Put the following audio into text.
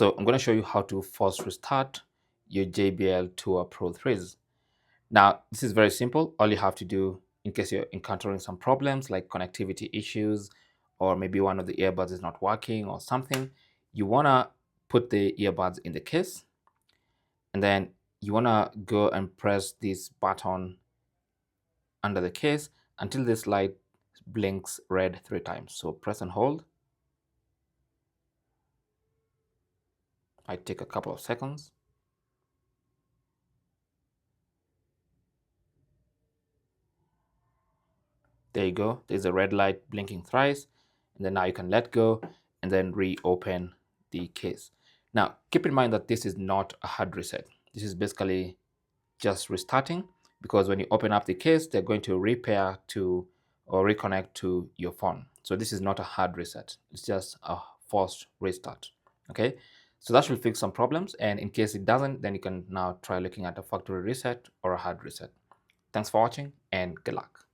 So I'm going to show you how to force restart your JBL Tour Pro 3s. Now, this is very simple. All you have to do, in case you're encountering some problems like connectivity issues, or maybe one of the earbuds is not working or something, you want to put the earbuds in the case, and then you want to go and press this button under the case until this light blinks red 3 times. So press and hold. Might take a couple of seconds. There you go. There's a red light blinking thrice, and then now you can let go and then reopen the case. Now, keep in mind that this is not a hard reset. This is basically just restarting, because when you open up the case, they're going to repair to or reconnect to your phone. So this is not a hard reset. It's just a forced restart. Okay, so that should fix some problems. And in case it doesn't, then you can now try looking at a factory reset or a hard reset. Thanks for watching and good luck.